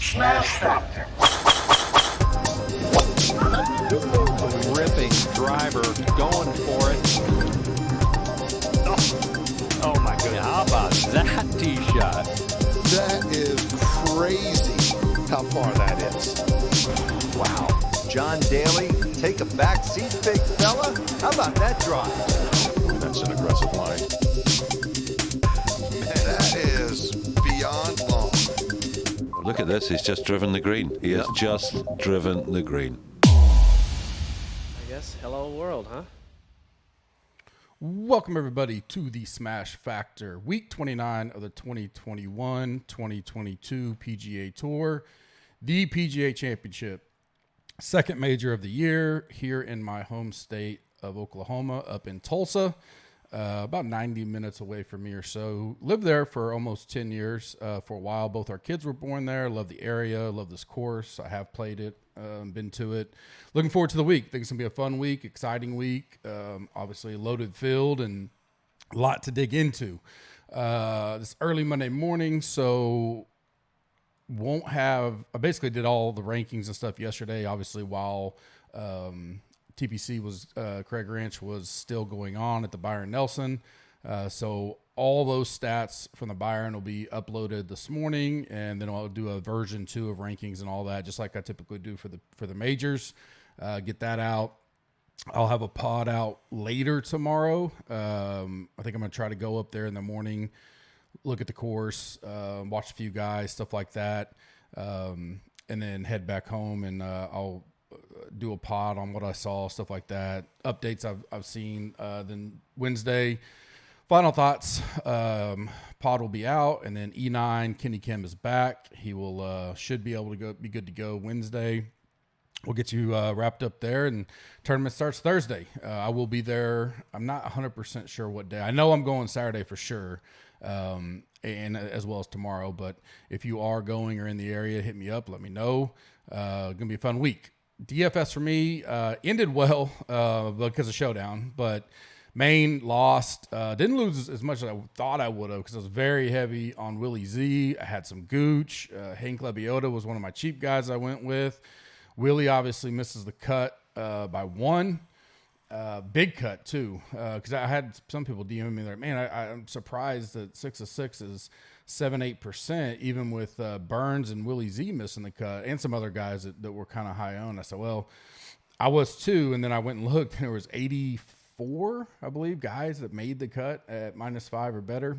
Smash Factor. Ripping driver, going for it. Oh my goodness. How about that tee shot? That is crazy how far that is. Wow. John Daly, take a back seat, big fella. How about that drive? That's an aggressive line. That is beyond long. Look at this, he's just driven the green. He has just driven the green. I guess hello world, huh? Welcome everybody to the Smash Factor, week 29 of the 2021-2022 PGA Tour, the PGA Championship, second major of the year here in my home state of Oklahoma, up in Tulsa, about 90 minutes away from me or so. Lived there for almost 10 years for a while. Both our kids were born there. Love the area, love this course. I have played it, been to it. Looking forward to the week. Think it's going to be a fun week, exciting week. Obviously a loaded field and a lot to dig into. This early Monday morning, so I basically did all the rankings and stuff yesterday, obviously while TPC was, Craig Ranch was still going on at the Byron Nelson. So all those stats from the Byron will be uploaded this morning, and then I'll do a version 2 of rankings and all that, just like I typically do for the majors. Get that out. I'll have a pod out later tomorrow. I think I'm going to try to go up there in the morning, look at the course, watch a few guys, stuff like that, and then head back home, and I'll do a pod on what I saw, stuff like that, updates I've seen. Then Wednesday, final thoughts, pod will be out, and then E9 Kenny Kim is back. He will should be able to be good to go Wednesday. We'll get you wrapped up there, and tournament starts Thursday. I will be there. I'm not 100% sure what day. I know I'm going Saturday for sure, and as well as tomorrow. But if you are going or in the area, hit me up. Let me know. Going to be a fun week. DFS for me ended well because of Showdown, but Maine lost. Didn't lose as much as I thought I would have because I was very heavy on Willie Z. I had some Gooch. Hank Lebioda was one of my cheap guys I went with. Willie obviously misses the cut by one. Big cut, too, because I had some people DM me there. Man, I'm surprised that 6 of 6 is 7-8%, even with Burns and Willie Z missing the cut, and some other guys that were kind of high owned. I said, well, I was too, and then I went and looked, and there was 84, I believe, guys that made the cut at -5 or better,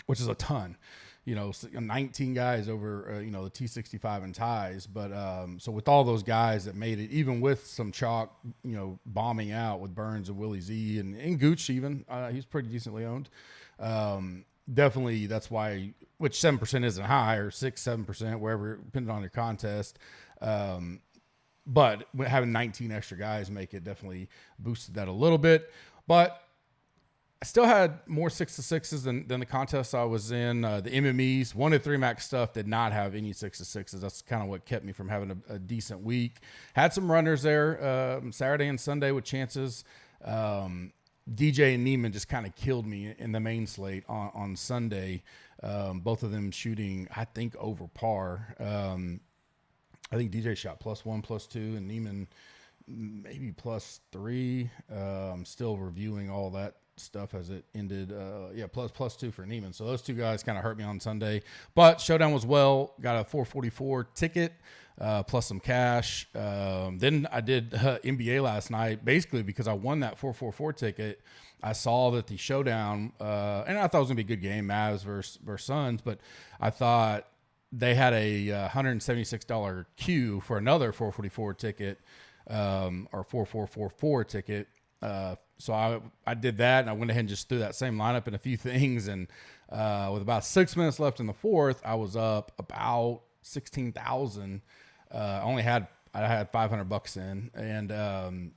which is a ton. 19 guys over, the T65 and ties. But so with all those guys that made it, even with some chalk, bombing out with Burns and Willie Z and Gooch even, he's pretty decently owned. Definitely that's why, which 7% isn't high, or 6-7%, wherever, depending on your contest. But having 19 extra guys make it definitely boosted that a little bit. But I still had more 6 of 6s than the contest I was in. The MMEs, 1 to 3 max stuff did not have any 6 of 6s. That's kind of what kept me from having a decent week. Had some runners there Saturday and Sunday with chances. DJ and Neiman just kind of killed me in the main slate on Sunday. Both of them shooting, I think, over par. I think DJ shot +1, +2, and Neiman maybe +3. I'm still reviewing all that stuff as it ended. +2 for Neiman. So those two guys kind of hurt me on Sunday. But Showdown was well. Got a 444 ticket plus some cash. Then I did NBA last night, basically because I won that 444 ticket. I saw that the Showdown, and I thought it was going to be a good game, Mavs versus Suns, but I thought they had a $176 queue for another 444 ticket, or 4444 ticket. So I did that, and I went ahead and just threw that same lineup in a few things. And with about 6 minutes left in the fourth, I was up about 16,000. I had $500 in, and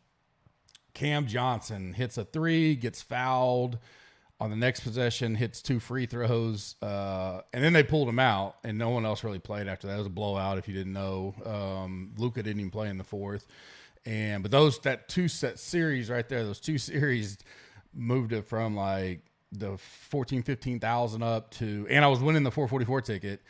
Cam Johnson hits a 3, gets fouled on the next possession, hits 2 free throws, and then they pulled him out, and no one else really played after that. It was a blowout if you didn't know. Luka didn't even play in the fourth. But that 2-set series right there, those 2 series moved it from like the 14,000, 15,000 up to, and I was winning the 444 ticket.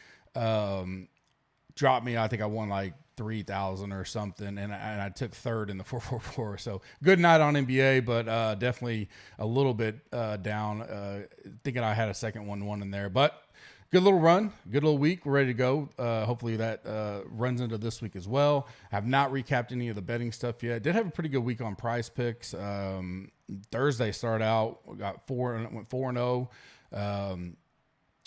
dropped me. I think I won like 3,000 or something, and I took third in the 444. So good night on NBA, but definitely a little bit down. Thinking I had a second 1-1 in there, but good little run, good little week. We're ready to go. Hopefully that runs into this week as well. Have not recapped any of the betting stuff yet. Did have a pretty good week on Prize Picks. Thursday started out, went 4-0.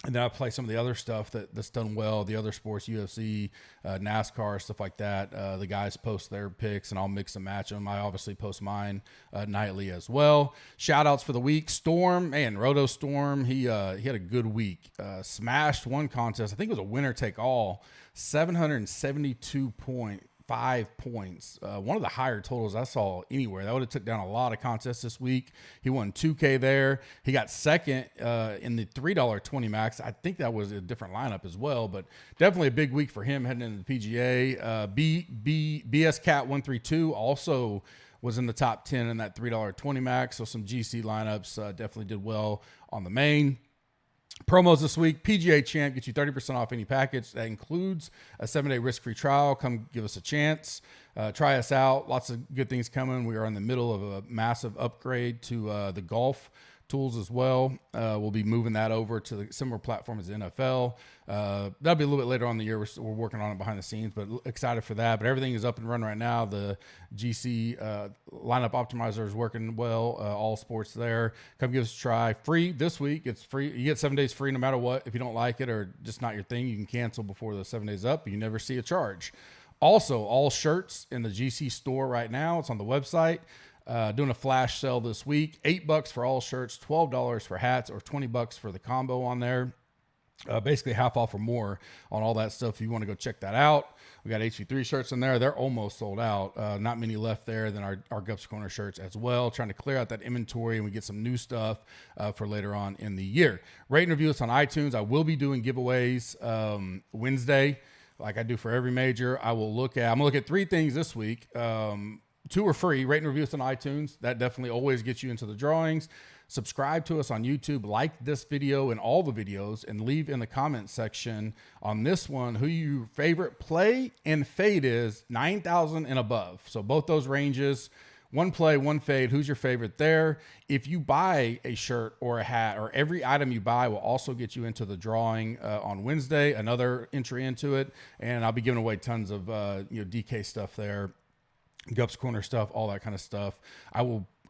And then I play some of the other stuff that's done well, the other sports, UFC, NASCAR, stuff like that. The guys post their picks, and I'll mix and match them. I obviously post mine nightly as well. Shout-outs for the week. Storm, man, Roto Storm, he had a good week. Smashed one contest. I think it was a winner-take-all, 772.5 points. One of the higher totals I saw anywhere. That would have took down a lot of contests this week. He won $2K there. He got second in the $3.20 max. I think that was a different lineup as well, but definitely a big week for him heading into the PGA. BS Cat 132 also was in the top 10 in that $3.20 max. So some GC lineups definitely did well on the main. Promos this week. PGA Champ gets you 30% off any package. That includes a 7-day risk-free trial. Come give us a chance. Try us out. Lots of good things coming. We are in the middle of a massive upgrade to the golf tools as well. We'll be moving that over to the similar platform as the NFL. That'll be a little bit later on in the year. We're working on it behind the scenes, but excited for that. But everything is up and running right now. The GC lineup optimizer is working well. All sports there. Come give us a try. Free this week. It's free. You get 7 days free no matter what. If you don't like it or just not your thing, you can cancel before the 7 days up. You never see a charge. Also, all shirts in the GC store right now. It's on the website. Doing a flash sale this week. $8 for all shirts, $12 for hats, or $20 for the combo on there. Basically half off or more on all that stuff. If you want to go check that out, we got HV3 shirts in there. They're almost sold out. Not many left there. Then our Gups Corner shirts as well. Trying to clear out that inventory, and we get some new stuff for later on in the year. Rate and review us on iTunes. I will be doing giveaways Wednesday, like I do for every major. I'm gonna look at 3 things this week. 2 are free. Rate and review us on iTunes. That definitely always gets you into the drawings. Subscribe to us on YouTube. Like this video and all the videos, and leave in the comment section on this one who your favorite play and fade is, 9,000 and above. So both those ranges, 1 play, 1 fade. Who's your favorite there? If you buy a shirt or a hat, or every item you buy will also get you into the drawing on Wednesday, another entry into it. And I'll be giving away tons of DK stuff there. Gups Corner stuff, all that kind of stuff.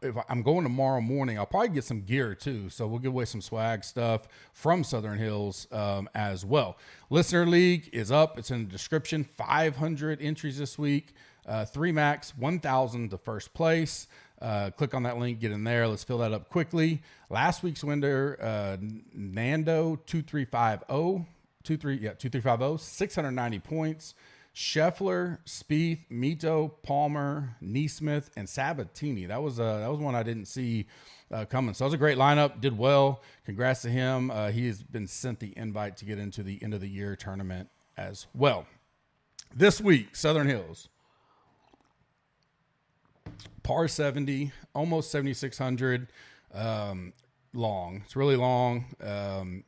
If I'm going tomorrow morning, I'll probably get some gear too. So we'll give away some swag stuff from Southern Hills as well. Listener League is up. It's in the description. 500 entries this week. 3 max, 1,000 to first place. Click on that link, get in there. Let's fill that up quickly. Last week's winner, Nando 2350, 690 points. Scheffler, Spieth, Mito, Palmer, Neesmith, and Sabatini. That was one I didn't see coming. So that was a great lineup. Did well. Congrats to him. He has been sent the invite to get into the end of the year tournament as well. This week, Southern Hills. Par 70, almost 7,600. Long. It's really long. I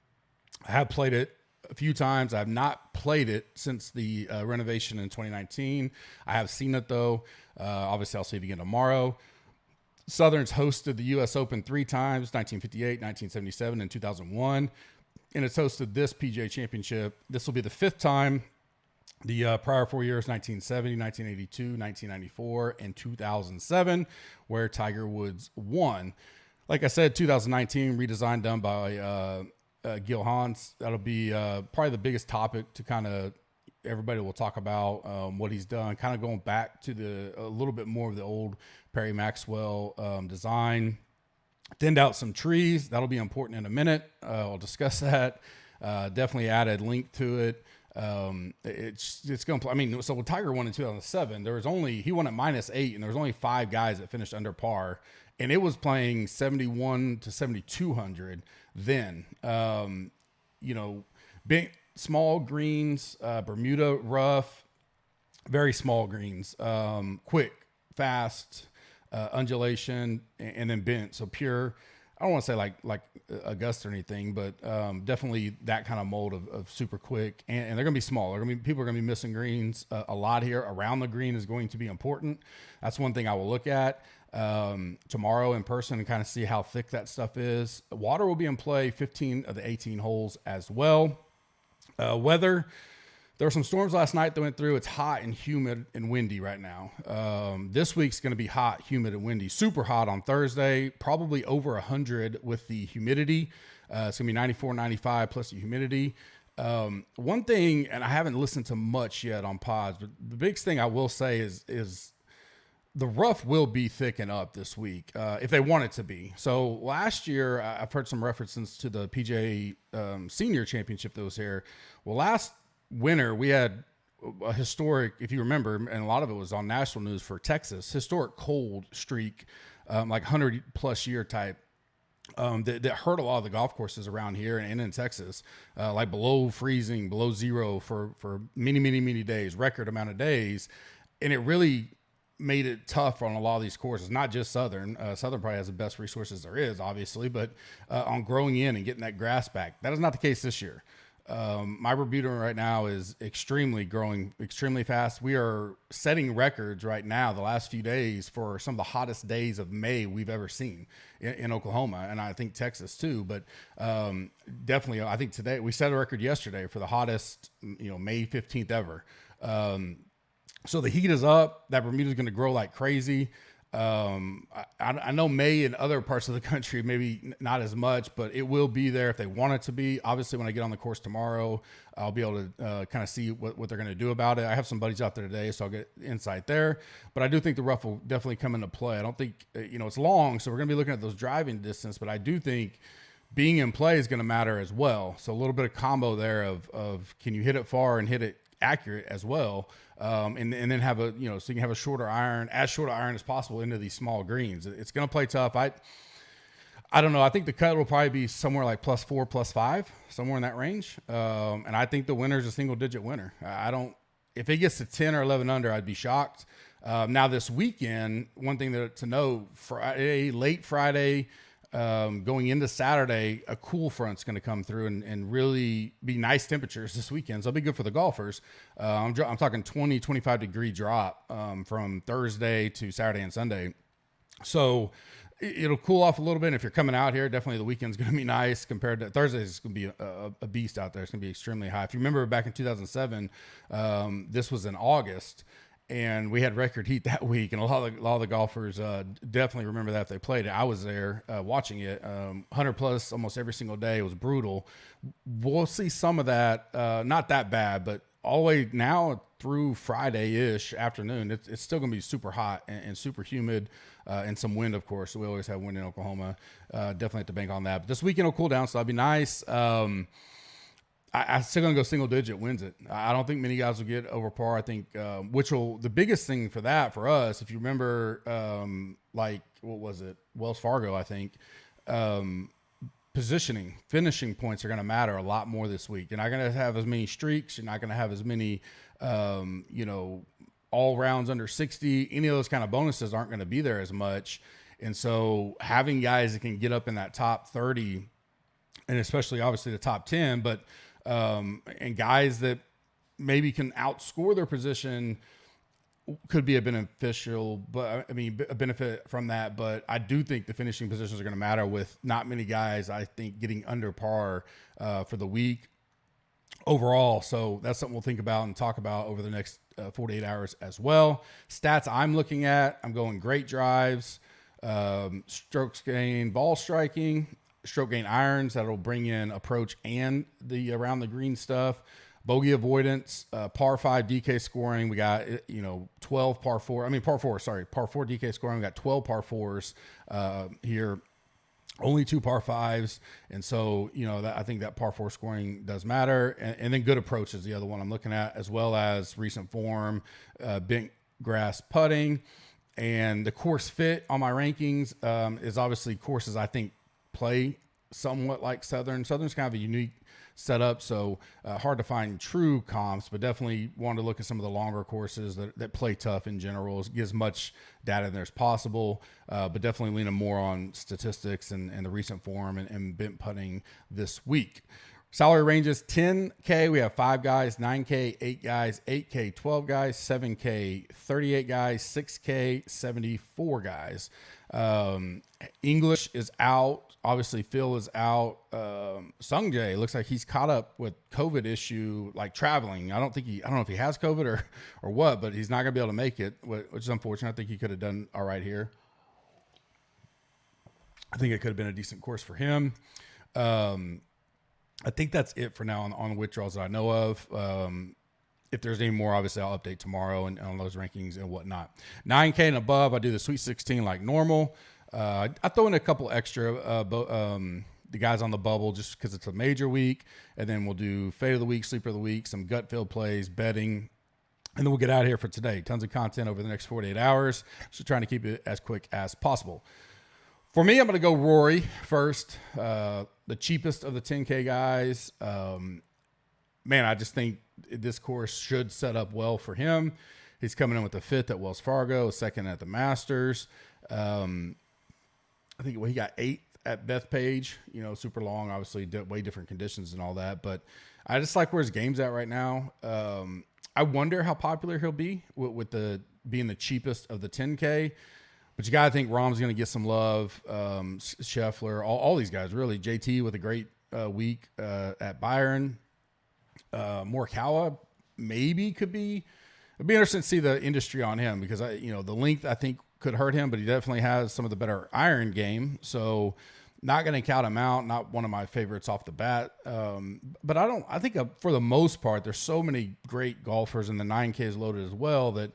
have played it a few times. I have not played it since the renovation in 2019. I have seen it though. Obviously I'll see it again tomorrow. Southern's hosted the U.S. Open 3 times, 1958, 1977, and 2001. And it's hosted this PGA Championship. This will be the 5th time. The prior 4 years, 1970, 1982, 1994, and 2007, where Tiger Woods won. Like I said, 2019 redesign done by Gil Hans. That'll be probably the biggest topic to kind of everybody will talk about what he's done, kind of going back to a little bit more of the old Perry Maxwell design. Thinned out some trees. That'll be important in a minute. I'll discuss that. Definitely added link to it. It's going to, I mean, so when Tiger won in 2007, he won at -8, and there was only 5 guys that finished under par, and it was playing 71 to 7,200 then. Big, small greens, Bermuda rough, very small greens, quick, fast, undulation, and then bent. So pure. I don't want to say like Augusta or anything, but definitely that kind of mold of super quick. And they're going to be small. People are going to be missing greens a lot here. Around the green is going to be important. That's one thing I will look at tomorrow in person and kind of see how thick that stuff is. Water will be in play 15 of the 18 holes as well. Weather. There were some storms last night that went through. It's hot and humid and windy right now. This week's going to be hot, humid, and windy. Super hot on Thursday, probably over 100 with the humidity. It's going to be 94, 95 plus the humidity. One thing, and I haven't listened to much yet on pods, but the biggest thing I will say is the rough will be thicken up this week if they want it to be. So last year, I've heard some references to the PGA Senior Championship that was here. Well, last winter we had a historic, if you remember, and a lot of it was on national news for Texas, historic cold streak, like 100 plus year type, that hurt a lot of the golf courses around here and in Texas, like below freezing, below zero for many days, record amount of days. And it really made it tough on a lot of these courses, not just Southern. Southern probably has the best resources there is, obviously, but on growing in and getting that grass back. That is not the case this year. My Bermuda right now is growing extremely fast. We are setting records right now, the last few days, for some of the hottest days of May we've ever seen in Oklahoma. And I think Texas too, but, definitely, I think today we set a record yesterday for the hottest, May 15th ever. So the heat is up. That Bermuda is going to grow like crazy. I know May in other parts of the country, maybe not as much, but it will be there if they want it to be. Obviously, when I get on the course tomorrow, I'll be able to kind of see what they're going to do about it. I have some buddies out there today, so I'll get insight there. But I do think the rough will definitely come into play. I don't think, it's long, so we're going to be looking at those driving distance, but I do think being in play is going to matter as well. So a little bit of combo there of can you hit it far and hit it accurate as well, and then have so you can have a shorter iron as possible into these small greens. It's going to play tough. I don't know. I think the cut will probably be somewhere like +4, +5, somewhere in that range. And I think the winner is a single digit winner. If it gets to 10 or 11 under, I'd be shocked. Now this weekend, one thing to know, late Friday, going into Saturday, a cool front's going to come through and really be nice temperatures this weekend. So it'll be good for the golfers. I'm talking 20, 25 degree drop from Thursday to Saturday and Sunday. So it'll cool off a little bit. And if you're coming out here, definitely the weekend's going to be nice compared to Thursday. It's going to be a beast out there. It's going to be extremely high. If you remember back in 2007, this was in August. And we had record heat that week, and a lot of the golfers definitely remember that if they played it. I was there watching it, 100 plus almost every single day. It was brutal. We'll see some of that, not that bad, but all the way now through Friday-ish afternoon, it's still going to be super hot and super humid, and some wind, of course. So we always have wind in Oklahoma. Definitely have to bank on that. But this weekend will cool down, so that'll be nice. I'm still going to go single digit wins it. I don't think many guys will get over par. I think, the biggest thing for that for us, if you remember, what was it? Wells Fargo, I think, positioning, finishing points are going to matter a lot more this week. You're not going to have as many streaks. You're not going to have as many, all rounds under 60. Any of those kind of bonuses aren't going to be there as much. And so having guys that can get up in that top 30, and especially obviously the top 10, but and guys that maybe can outscore their position could be a benefit from that. But I do think the finishing positions are going to matter with not many guys, I think, getting under par for the week overall. So that's something we'll think about and talk about over the next 48 hours as well. Stats I'm looking at, I'm going great drives, strokes gained, ball striking, stroke gain irons that'll bring in approach and the around the green stuff, bogey avoidance, par 5 DK scoring. We got 12 par 4 DK scoring. We got 12 par 4s here, only 2 par 5s, and so I think that par 4 scoring does matter, and then good approach is the other one I'm looking at, as well as recent form, bent grass putting, and the course fit on my rankings is obviously courses I think play somewhat like Southern. Southern's kind of a unique setup, so hard to find true comps, but definitely want to look at some of the longer courses that play tough in general, get as much data in there as possible, but definitely leaning more on statistics and the recent form and bent putting this week. Salary ranges 10K, we have 5 guys, 9K, 8 guys, 8K, 12 guys, 7K, 38 guys, 6K, 74 guys. English is out. Obviously, Phil is out. Sungjae looks like he's caught up with COVID issue, like traveling. I don't know if he has COVID or what, but he's not going to be able to make it, which is unfortunate. I think he could have done all right here. I think it could have been a decent course for him. I think that's it for now on the withdrawals that I know of. If there's any more, obviously I'll update tomorrow and on those rankings and whatnot. 9K and above, I do the Sweet 16 like normal. I throw in a couple extra, the guys on the bubble just because it's a major week. And then we'll do Fade of the Week, Sleeper of the Week, some gut filled plays, betting. And then we'll get out of here for today. Tons of content over the next 48 hours. So trying to keep it as quick as possible. For me, I'm going to go Rory first, the cheapest of the 10K guys. Man, I just think this course should set up well for him. He's coming in with the 5th at Wells Fargo, 2nd at the Masters. I think he got 8th at Bethpage, super long, obviously way different conditions and all that. But I just like where his game's at right now. I wonder how popular he'll be with being the cheapest of the 10K. But you got to think Rahm's going to get some love. Scheffler, all these guys, really. JT with a great week at Byron. Morikawa maybe could be. It'd be interesting to see the industry on him because, the length I think could hurt him, but he definitely has some of the better iron game. So not going to count him out. Not one of my favorites off the bat. But I think for the most part, there's so many great golfers and the 9K is loaded as well that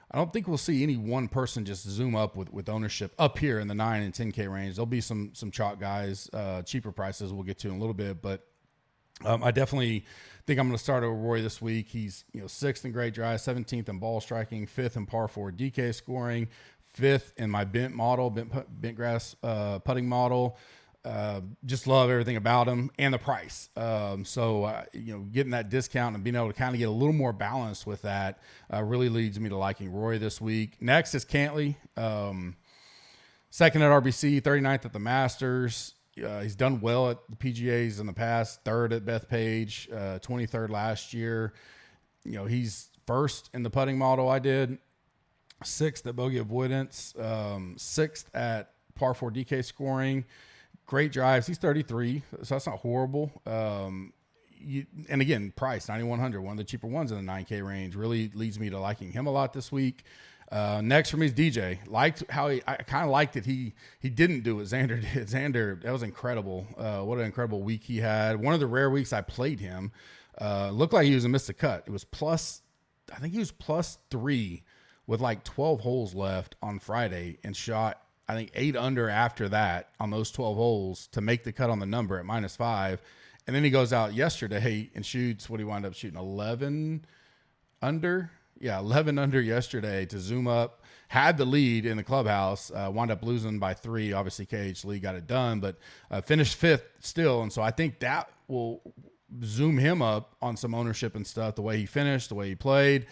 I don't think we'll see any one person just zoom up with ownership up here in the 9 and 10K range. There'll be some chalk guys, cheaper prices we'll get to in a little bit, but I definitely think I'm going to start over Rory this week. He's 6th in great drive, 17th in ball striking, 5th in par 4 DK scoring, 5th in my bent grass putting model. Just love everything about him and the price. So getting that discount and being able to kind of get a little more balance with that really leads me to liking Rory this week. Next is Cantley, 2nd at RBC, 39th at the Masters. He's done well at the PGAs in the past, 3rd at Bethpage, 23rd last year. He's 1st in the putting model I did, 6th at bogey avoidance, 6th at par 4 DK scoring. Great drives. He's 33, so that's not horrible. And again, price, 9,100, one of the cheaper ones in the 9K range, really leads me to liking him a lot this week. Next for me is DJ. I kind of liked that he didn't do what Xander did. Xander, that was incredible. What an incredible week he had. One of the rare weeks I played him. Looked like he was a missed a cut. It was I think he was +3 with like 12 holes left on Friday and shot, I think 8 under after that on those 12 holes to make the cut on the number at -5. And then he goes out yesterday and shoots, what he wound up shooting, 11 under? Yeah, 11 under yesterday to zoom up. Had the lead in the clubhouse, wound up losing by 3. Obviously, KH Lee got it done, but finished 5th still. And so I think that will zoom him up on some ownership and stuff, the way he finished, the way he played.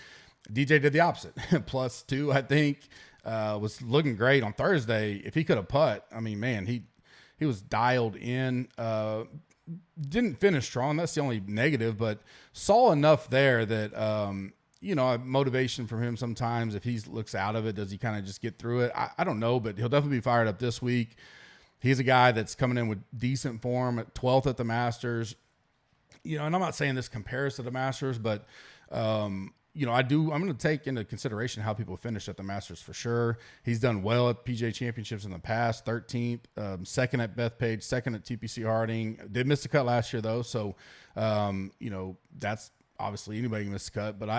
DJ did the opposite. +2, I think. Was looking great on Thursday. If he could have putt, I mean, man, he was dialed in. Didn't finish strong. That's the only negative, but saw enough there that, motivation from him sometimes. If he looks out of it, does he kind of just get through it? I don't know, but he'll definitely be fired up this week. He's a guy that's coming in with decent form at 12th at the Masters. And I'm not saying this compares to the Masters, but, I'm going to take into consideration how people finish at the Masters for sure. He's done well at PGA Championships in the past, 13th, 2nd at Bethpage, 2nd at TPC Harding. Did miss the cut last year though. So, that's obviously anybody can miss the cut, but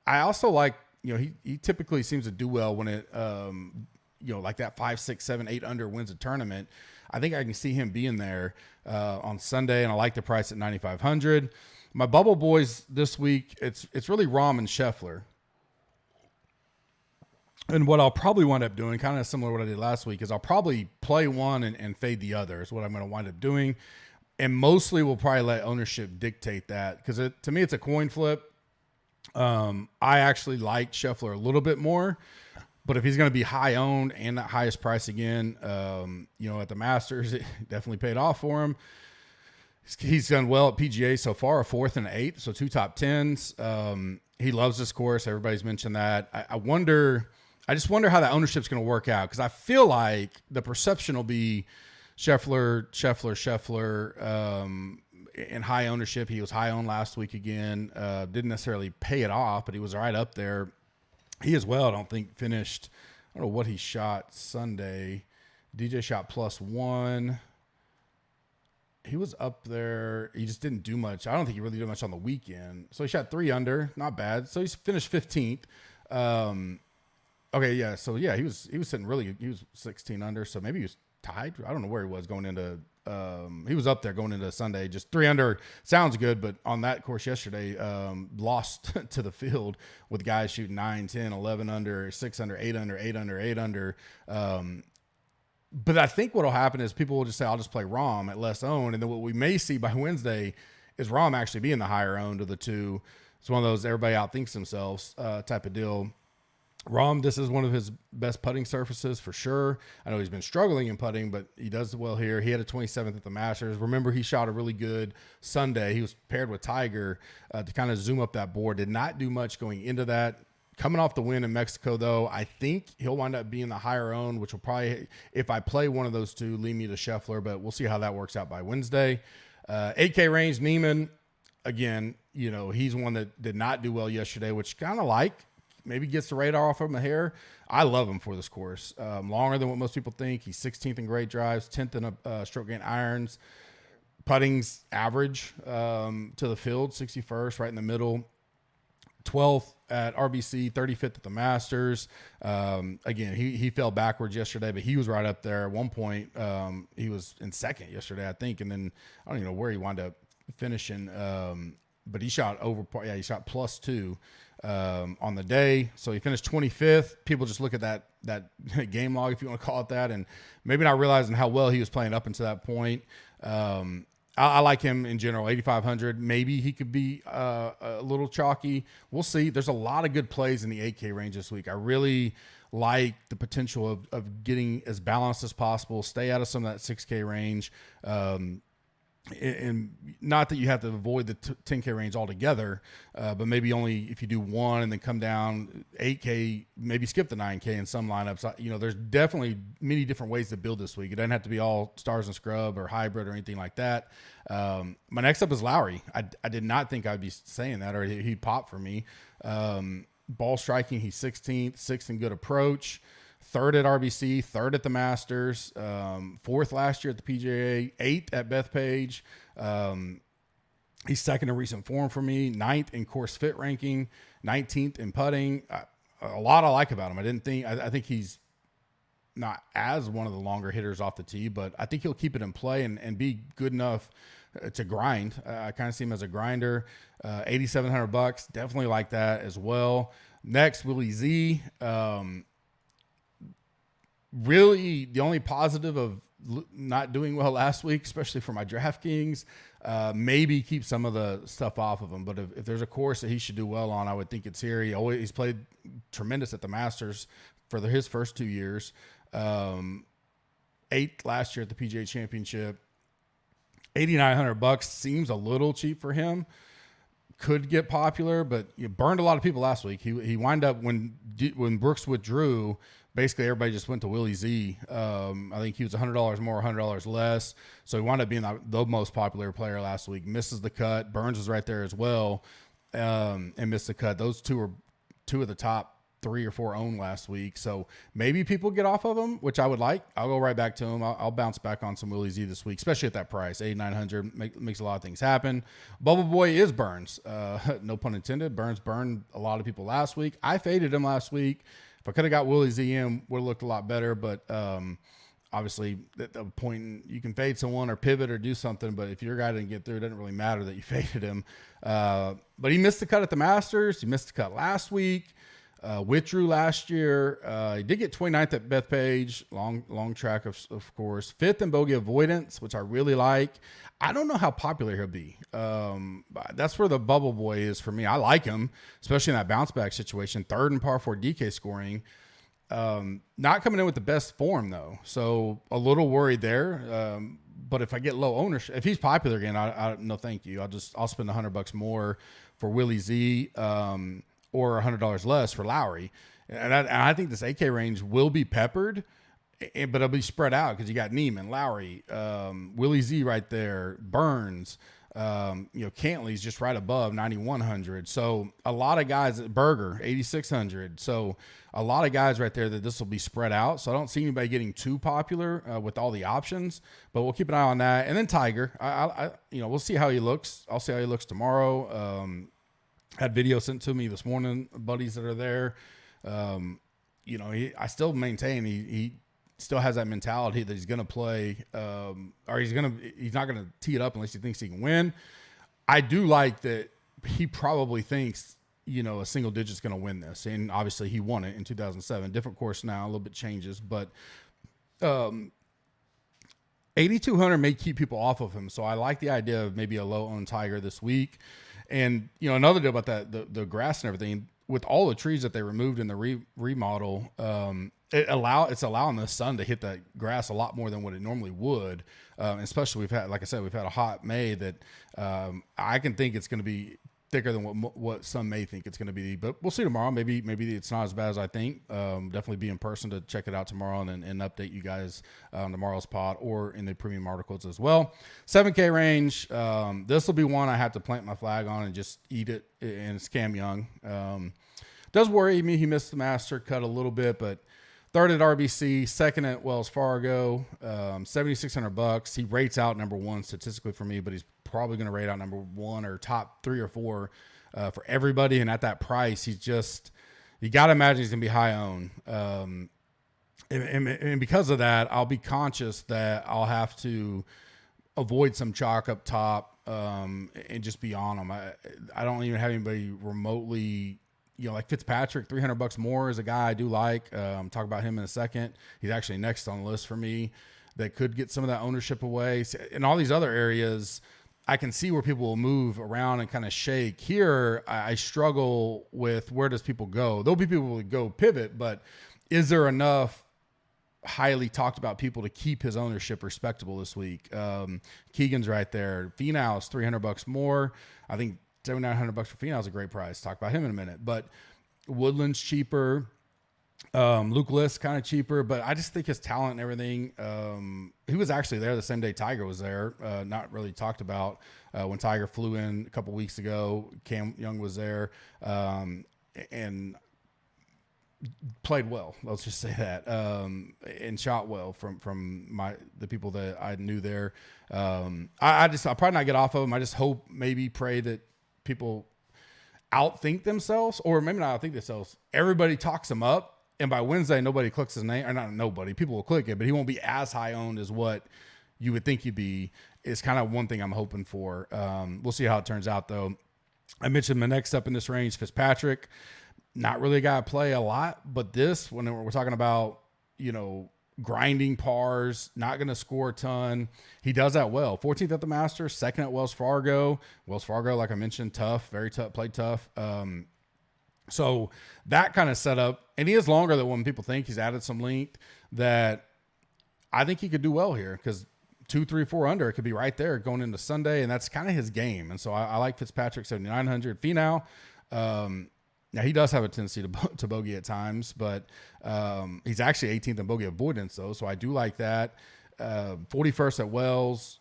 I also like, he typically seems to do well when it, like that 5, 6, 7, 8 under wins a tournament. I think I can see him being there on Sunday, and I like the price at 9,500. My bubble boys this week, it's really Rahm and Scheffler. And what I'll probably wind up doing, kind of similar to what I did last week, is I'll probably play one and fade the other is what I'm going to wind up doing. And mostly we'll probably let ownership dictate that because to me, it's a coin flip. I actually like Scheffler a little bit more, but if he's going to be high owned and that highest price again, at the Masters, it definitely paid off for him. He's done well at PGA so far, a 4th and an 8th, so 2 top 10s. He loves this course. Everybody's mentioned that. I just wonder how that ownership's going to work out because I feel like the perception will be Scheffler, in high ownership. He was high owned last week again. Didn't necessarily pay it off, but he was right up there. He as well, I don't think, finished. I don't know what he shot Sunday. DJ shot +1. He was up there. He just didn't do much. I don't think he really did much on the weekend. So he shot 3 under. Not bad. So he's finished 15th. Okay, yeah. So yeah, he was sitting really. He was 16 under. So maybe he was tied. I don't know where he was going into. He was up there going into Sunday. Just 3 under sounds good, but on that course yesterday, lost to the field with guys shooting 9, 10, 11 under, 6 under, 8 under, 8 under, 8 under. But I think what will happen is people will just say, "I'll just play Rahm at less owned," and then what we may see by Wednesday is Rahm actually being the higher owned of the two. It's one of those everybody outthinks themselves type of deal. Rahm, this is one of his best putting surfaces for sure. I know he's been struggling in putting, but he does well here. He had a 27th at the Masters. Remember, he shot a really good Sunday. He was paired with Tiger to kind of zoom up that board. Did not do much going into that. Coming off the win in Mexico, though, I think he'll wind up being the higher owned, which will probably, if I play one of those two, lead me to Scheffler, but we'll see how that works out by Wednesday. 8K range, Neiman, again, he's one that did not do well yesterday, which kind of maybe gets the radar off of him a hair. I love him for this course. Longer than what most people think. He's 16th in great drives, 10th in stroke gain irons. Putting's average to the field, 61st, right in the middle. 12th at RBC, 35th at the Masters. Again, he fell backwards yesterday, but he was right up there. At one point, he was in second yesterday, I think, and then I don't even know where he wound up finishing. But he shot he shot +2 on the day. So he finished 25th. People just look at that game log, if you want to call it that, and maybe not realizing how well he was playing up until that point. I like him in general, 8,500. Maybe he could be a little chalky. We'll see. There's a lot of good plays in the 8K range this week. I really like the potential of getting as balanced as possible, stay out of some of that 6K range. And not that you have to avoid the 10K range altogether, but maybe only if you do one and then come down 8K, maybe skip the 9K in some lineups. There's definitely many different ways to build this week. It doesn't have to be all stars and scrub or hybrid or anything like that. My next up is Lowry. I did not think I'd be saying that, or he'd pop for me. Ball striking, he's 16th, 6th in good approach. 3rd at RBC, 3rd at the Masters, 4th last year at the PGA, 8th at Bethpage. He's 2nd in recent form for me, 9th in course fit ranking, 19th in putting. A lot I like about him. I think he's not as one of the longer hitters off the tee, but I think he'll keep it in play and be good enough to grind. I kind of see him as a grinder. $8,700, definitely like that as well. Next, Willie Z. Really, the only positive of not doing well last week, especially for my DraftKings, maybe keep some of the stuff off of him. But if there's a course that he should do well on, I would think it's here. He's played tremendous at the Masters for his first 2 years. 8th last year at the PGA Championship. $8,900 seems a little cheap for him. Could get popular, but burned a lot of people last week. He wind up when Brooks withdrew. Basically, everybody just went to Willie Z. I think he was $100 more, $100 less. So he wound up being the most popular player last week. Misses the cut. Burns was right there as well, and missed the cut. Those two were 2 of the top 3 or 4 owned last week. So maybe people get off of him, which I would like. I'll go right back to him. I'll bounce back on some Willie Z this week, especially at that price. $8,900 makes a lot of things happen. Bubble Boy is Burns. No pun intended. Burns burned a lot of people last week. I faded him last week. If I could have got Willie Z in, would have looked a lot better. But obviously, at the point, you can fade someone or pivot or do something. But if your guy didn't get through, it doesn't really matter that you faded him. But he missed the cut at the Masters. He missed the cut last week. with Drew last year. He did get 29th at Bethpage, long track of course. 5th in bogey avoidance, which I really like. I don't know how popular he'll be. That's where the bubble boy is for me. I like him, especially in that bounce back situation. 3rd in par 4 DK scoring. Not coming in with the best form though, so a little worried there. But if I get low ownership, if he's popular again, I no thank you. I'll spend $100 more for Willie Z, or $100 less for Lowry. And I think this AK range will be peppered, but it'll be spread out because you got Neiman, Lowry, Willie Z right there, Burns, Cantley's just right above 9,100. So a lot of guys at Berger, 8,600. So a lot of guys right there that this will be spread out. So I don't see anybody getting too popular with all the options, but we'll keep an eye on that. And then Tiger, we'll see how he looks. I'll see how he looks tomorrow. Had video sent to me this morning, buddies that are there. I still maintain he still has that mentality that he's going to play, or he's not going to tee it up unless he thinks he can win. I do like that he probably thinks, a single digit's going to win this. And obviously he won it in 2007. Different course now, a little bit changes, but 8,200 may keep people off of him. So I like the idea of maybe a low owned Tiger this week. And, another deal about that, the grass and everything, with all the trees that they removed in the remodel, it's allowing the sun to hit that grass a lot more than what it normally would. Especially we've had a hot May that I can think it's going to be thicker than what some may think it's going to be, but we'll see tomorrow. Maybe it's not as bad as I think. Definitely be in person to check it out tomorrow and update you guys on tomorrow's pod or in the premium articles as well. 7K range. This will be one I have to plant my flag on and just eat it. And it's Cam Young. Does worry me. He missed the master cut a little bit, but 3rd at RBC, 2nd at Wells Fargo, $7,600. He rates out number 1 statistically for me, but he's probably going to rate out number 1 or top 3 or 4 for everybody. And at that price, you got to imagine he's going to be high owned. And because of that, I'll be conscious that I'll have to avoid some chalk up top and just be on him. I don't even have anybody remotely. Like Fitzpatrick, $300 more is a guy I do like. Talk about him in a second. He's actually next on the list for me that could get some of that ownership away. In all these other areas, I can see where people will move around and kind of shake. Here, I struggle with where does people go. There'll be people who go pivot, but is there enough highly talked about people to keep his ownership respectable this week? Keegan's right there. Finau's $300 more. I think $7,900 for Finau is a great price. Talk about him in a minute. But Woodland's cheaper. Luke List kind of cheaper, but I just think his talent and everything. He was actually there the same day Tiger was there. Not really talked about when Tiger flew in a couple weeks ago. Cam Young was there and played well. Let's just say that, and shot well from the people that I knew there. I'll probably not get off of him. I just hope, maybe pray that people outthink themselves, or maybe not outthink themselves. Everybody talks him up, and by Wednesday, nobody clicks his name, or not nobody. People will click it, but he won't be as high owned as what you would think he'd be. Is kind of one thing I'm hoping for. We'll see how it turns out, though. I mentioned my next up in this range, Fitzpatrick. Not really a guy I play a lot, but this, when we're talking about, grinding pars, not going to score a ton. He does that well. 14th at the Masters, 2nd at Wells Fargo. Wells Fargo, like I mentioned, tough, very tough, played tough. So that kind of setup, and he is longer than when people think. He's added some length that I think he could do well here because 2, 3, 4 under, it could be right there going into Sunday, and that's kind of his game. And so I like Fitzpatrick, 7,900. Finau, now, he does have a tendency to bogey at times, but he's actually 18th in bogey avoidance, though, so I do like that. 41st at Wells,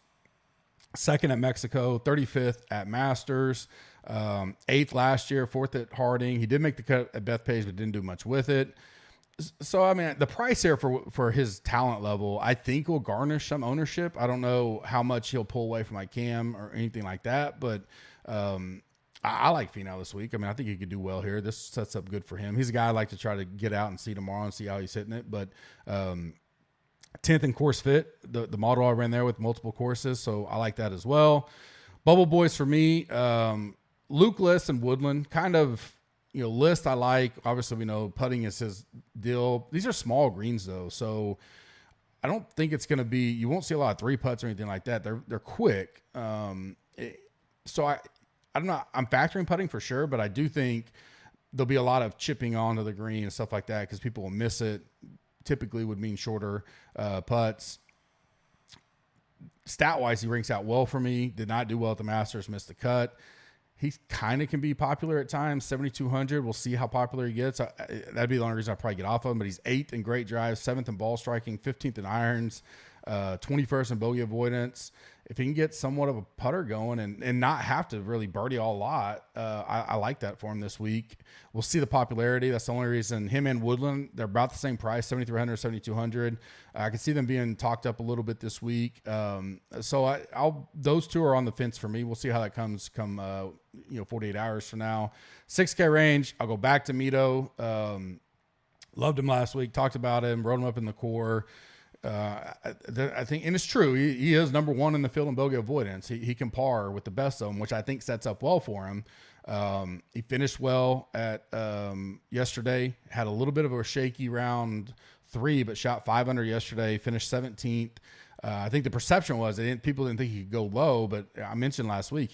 2nd at Mexico, 35th at Masters, 8th last year, 4th at Harding. He did make the cut at Bethpage, but didn't do much with it. So, I mean, the price here for his talent level, I think will garnish some ownership. I don't know how much he'll pull away from my Cam or anything like that, but I like Finau this week. I mean, I think he could do well here. This sets up good for him. He's a guy I like to try to get out and see tomorrow and see how he's hitting it. But 10th in course fit, the model I ran there with multiple courses, so I like that as well. Bubble boys for me, Luke List and Woodland, kind of List I like. Obviously, we know putting is his deal. These are small greens, though. So I don't think it's going to be – you won't see a lot of 3-putts or anything like that. They're quick. So I'm factoring putting for sure, but I do think there'll be a lot of chipping onto the green and stuff like that because people will miss it. Typically would mean shorter putts. Stat-wise, he ranks out well for me. Did not do well at the Masters, missed the cut. He kind of can be popular at times, 7,200. We'll see how popular he gets. That'd be the only reason I'd probably get off of him, but he's 8th in great drives, 7th in ball striking, 15th in irons, 21st in bogey avoidance. If he can get somewhat of a putter going and not have to really birdie a lot, I like that for him this week. We'll see the popularity. That's the only reason. Him and Woodland, they're about the same price, 7,300, 7,200. I can see them being talked up a little bit this week. So those two are on the fence for me. We'll see how that comes 48 hours from now. 6K range, I'll go back to Mito. Loved him last week, talked about him, wrote him up in the core. I think, and it's true, he is number one in the field in bogey avoidance. He can par with the best of them, which I think sets up well for him. He finished well at yesterday, had a little bit of a shaky round 3, but shot 5 under yesterday, finished 17th. I think the perception was people didn't think he could go low, but I mentioned last week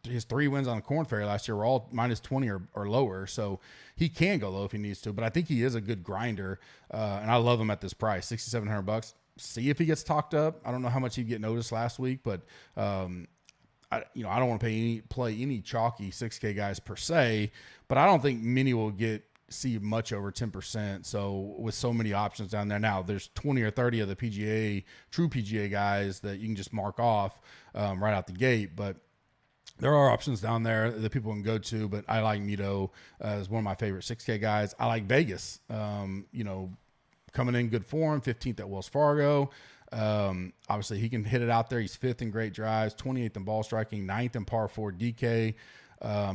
his 3 wins on the Corn Ferry last year were all minus 20 or lower. So he can go low if he needs to, but I think he is a good grinder. And I love him at this price, $6,700. See if he gets talked up. I don't know how much he'd get noticed last week, but I don't want to play any chalky 6K guys per se, but I don't think many will see much over 10%. So with so many options down there now, there's 20 or 30 of the true PGA guys that you can just mark off right out the gate. But there are options down there that people can go to, but I like Mito as one of my favorite 6K guys. I like Vegas, coming in good form, 15th at Wells Fargo. Obviously, he can hit it out there. He's 5th in great drives, 28th in ball striking, 9th in par 4 DK.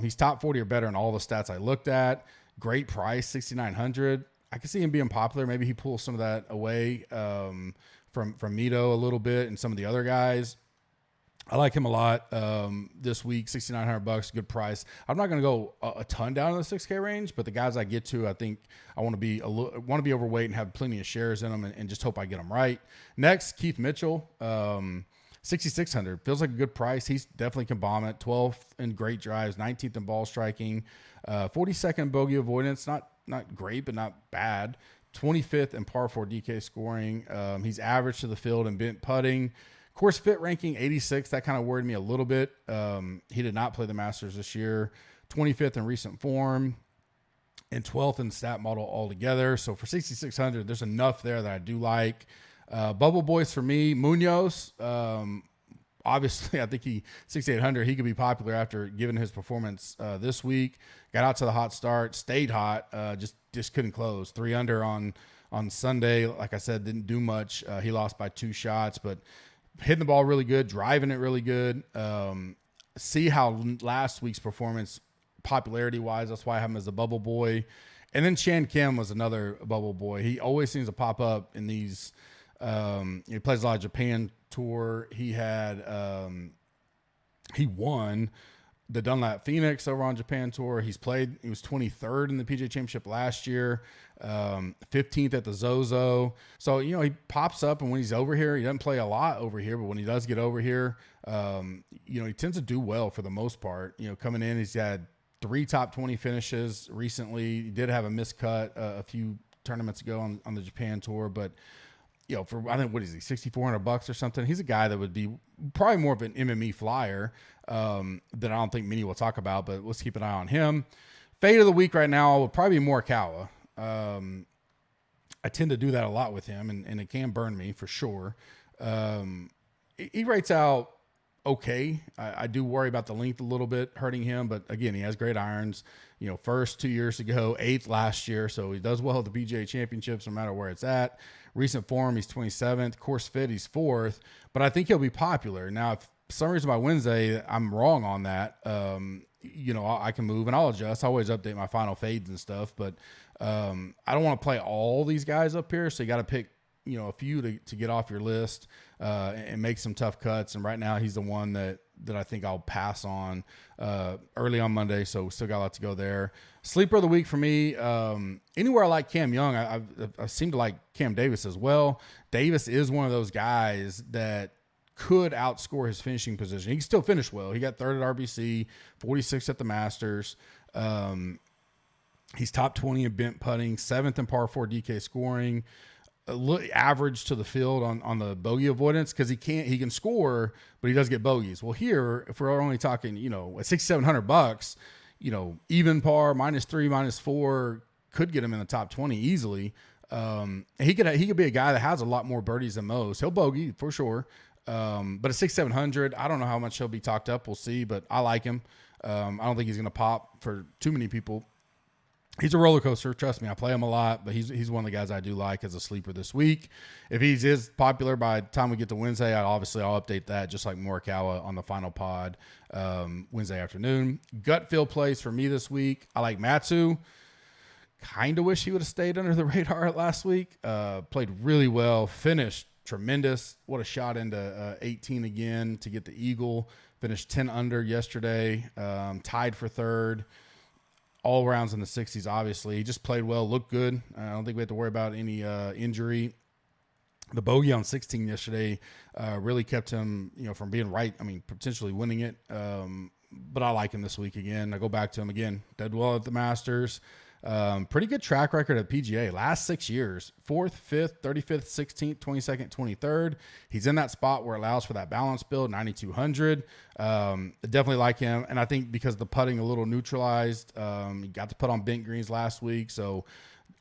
He's top 40 or better in all the stats I looked at. Great price, 6,900. I can see him being popular. Maybe he pulls some of that away from Mito a little bit and some of the other guys. I like him a lot this week, $6,900, good price. I'm not going to go a ton down in the 6K range, but the guys I get to, I think I want to be overweight and have plenty of shares in them and just hope I get them right. Next, Keith Mitchell, 6,600. Feels like a good price. He's definitely can bomb it. 12th in great drives, 19th in ball striking, 42nd bogey avoidance. Not great, but not bad. 25th in par 4 DK scoring. He's average to the field and bent putting. Course fit ranking 86. That kind of worried me a little bit. He did not play the Masters this year. 25th in recent form and 12th in stat model altogether. So for 6,600, there's enough there that I do like. Bubble boys for me, Munoz. Obviously, I think 6,800. He could be popular after giving his performance this week. Got out to the hot start, stayed hot, just couldn't close. 3 under on Sunday. Like I said, didn't do much. He lost by 2 shots, but hitting the ball really good, driving it really good. See how last week's performance, popularity-wise, that's why I have him as a bubble boy. And then Chan Kim was another bubble boy. He always seems to pop up in these. He plays a lot of Japan Tour. He won the Dunlap Phoenix over on Japan Tour. He was 23rd in the PGA Championship last year, 15th at the Zozo. So, he pops up, and when he's over here, he doesn't play a lot over here, but when he does get over here, he tends to do well for the most part. Coming in, he's had 3 top 20 finishes recently. He did have a miscut a few tournaments ago on the Japan Tour, but for, I think, what is he, $6,400 or something? He's a guy that would be probably more of an MME flyer that I don't think many will talk about, but let's keep an eye on him. Fade of the week right now would probably be Morikawa. I tend to do that a lot with him, and it can burn me for sure. He rates out okay. I do worry about the length a little bit hurting him, but again, he has great irons. First 2 years ago, 8th last year, so he does well at the PGA Championships no matter where it's at. Recent form, he's 27th. Course fit, he's 4th. But I think he'll be popular. Now, if for some reason by Wednesday I'm wrong on that, I can move and I'll adjust. I always update my final fades and stuff, but I don't want to play all these guys up here, so you got to pick a few to get off your list and make some tough cuts. And right now he's the one that that I think I'll pass on early on Monday. So still got a lot to go there. Sleeper of the week for me, anywhere I like Cam Young, I seem to like Cam Davis as well. Davis is one of those guys that could outscore his finishing position. He can still finish well. He got third at RBC, 46 at the Masters. He's top 20 in bent putting, 7th in par 4 DK scoring, average to the field on the bogey avoidance because he can score, but he does get bogeys. Well, here, if we're only talking, at $6,700, even par, -3, -4 could get him in the top 20 easily. He could be a guy that has a lot more birdies than most. He'll bogey for sure. But at 6,700, I don't know how much he'll be talked up. We'll see, but I like him. I don't think he's going to pop for too many people. He's a roller coaster. Trust me, I play him a lot, but he's one of the guys I do like as a sleeper this week. If he is popular by the time we get to Wednesday, I'll update that just like Morikawa on the final pod Wednesday afternoon. Gut feel plays for me this week. I like Matsu. Kind of wish he would have stayed under the radar last week. Played really well. Finished tremendous. What a shot into 18 again to get the eagle. Finished 10 under yesterday. Tied for third. All rounds in the 60s, obviously. He just played well, looked good. I don't think we have to worry about any injury. The bogey on 16 yesterday really kept him, from being right. I mean, potentially winning it. But I like him this week again. I go back to him again. Did well at the Masters. Pretty good track record at PGA. Last 6 years, 4th, 5th, 35th, 16th, 22nd, 23rd. He's in that spot where it allows for that balance build, 9,200. Definitely like him. And I think because the putting a little neutralized, he got to put on bent greens last week. So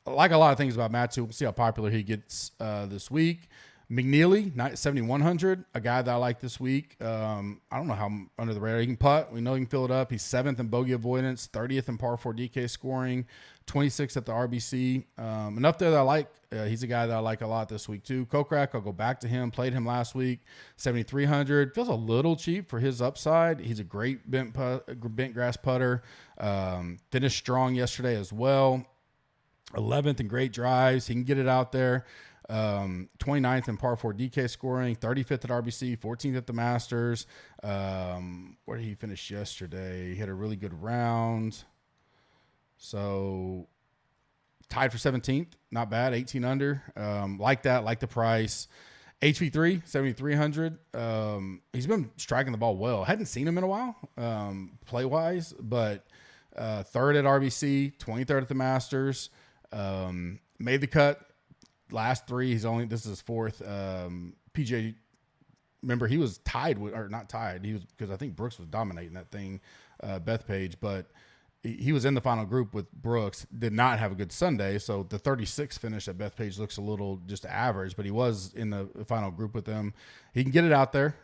I like a lot of things about Matsu. We'll see how popular he gets this week. McNeely, 7,100, a guy that I like this week. I don't know how under the radar. He can putt. We know he can fill it up. He's 7th in bogey avoidance, 30th in par 4 DK scoring, 26th at the RBC. Enough there that I like. He's a guy that I like a lot this week too. Kokrak, I'll go back to him. Played him last week, 7,300. Feels a little cheap for his upside. He's a great bent grass putter. Finished strong yesterday as well. 11th in great drives. He can get it out there. 29th in par 4 DK scoring, 35th at RBC, 14th at the Masters. Where did he finish yesterday? He had a really good round. So tied for 17th. Not bad. 18 under. Like that. Like the price. HV3, 7,300. He's been striking the ball well. Hadn't seen him in a while, play-wise, but 3rd at RBC, 23rd at the Masters. Made the cut. Last 3, this is his 4th PGA. Remember, he was tied with, or not tied. He was, because I think Brooks was dominating that thing, Bethpage, but he was in the final group with Brooks. Did not have a good Sunday, so the 36th finish at Bethpage looks a little just average, but he was in the final group with them. He can get it out there.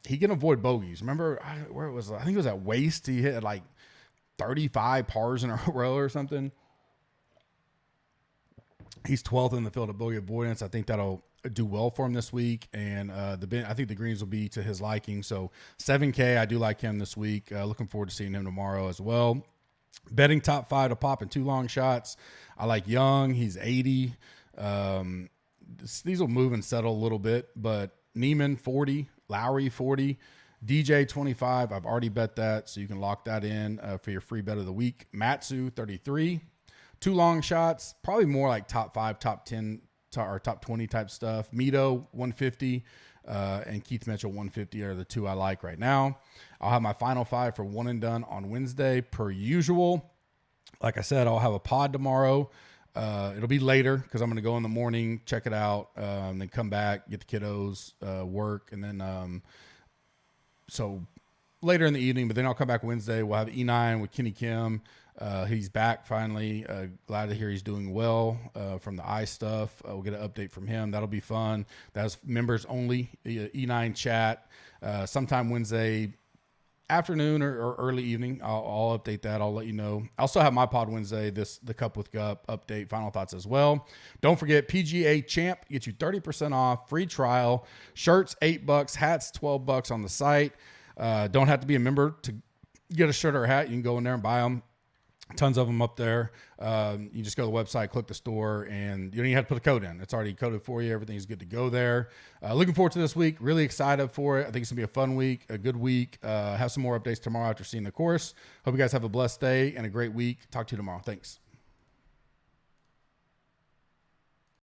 He can avoid bogeys. Remember where it was? I think it was at Waste. He hit like 35 pars in a row or something. He's 12th in the field of bogey avoidance. I think that'll do well for him this week, and I think the greens will be to his liking. So 7K, I do like him this week. Looking forward to seeing him tomorrow as well. Betting top 5 to pop in 2 long shots. I like Young. He's 80. These will move and settle a little bit, but Neiman 40, Lowry 40, DJ 25. I've already bet that, so you can lock that in for your free bet of the week. Matsu 33. 2 long shots, probably more like top 5, top 10, or top 20 type stuff. Mito 150 and Keith Mitchell 150 are the 2 I like right now. I'll have my final 5 for one and done on Wednesday per usual. Like I said, I'll have a pod tomorrow. It'll be later because I'm going to go in the morning, check it out, and then come back, get the kiddos, work, and then so later in the evening. But then I'll come back Wednesday. We'll have E9 with Kenny Kim. He's back finally. Glad to hear he's doing well from the eye stuff. We'll get an update from him. That'll be fun. That's members only, E9 chat. Sometime Wednesday afternoon or early evening. I'll update that. I'll let you know. I also have my pod Wednesday, the Cup with Gup update, final thoughts as well. Don't forget, PGA Champ gets you 30% off, free trial, shirts $8, hats $12 on the site. Don't have to be a member to get a shirt or a hat. You can go in there and buy them. Tons of them up there. You just go to the website, click the store, and you don't even have to put a code in. It's already coded for you. Everything's good to go there. Looking forward to this week. Really excited for it. I think it's going to be a fun week, a good week. Have some more updates tomorrow after seeing the course. Hope you guys have a blessed day and a great week. Talk to you tomorrow. Thanks.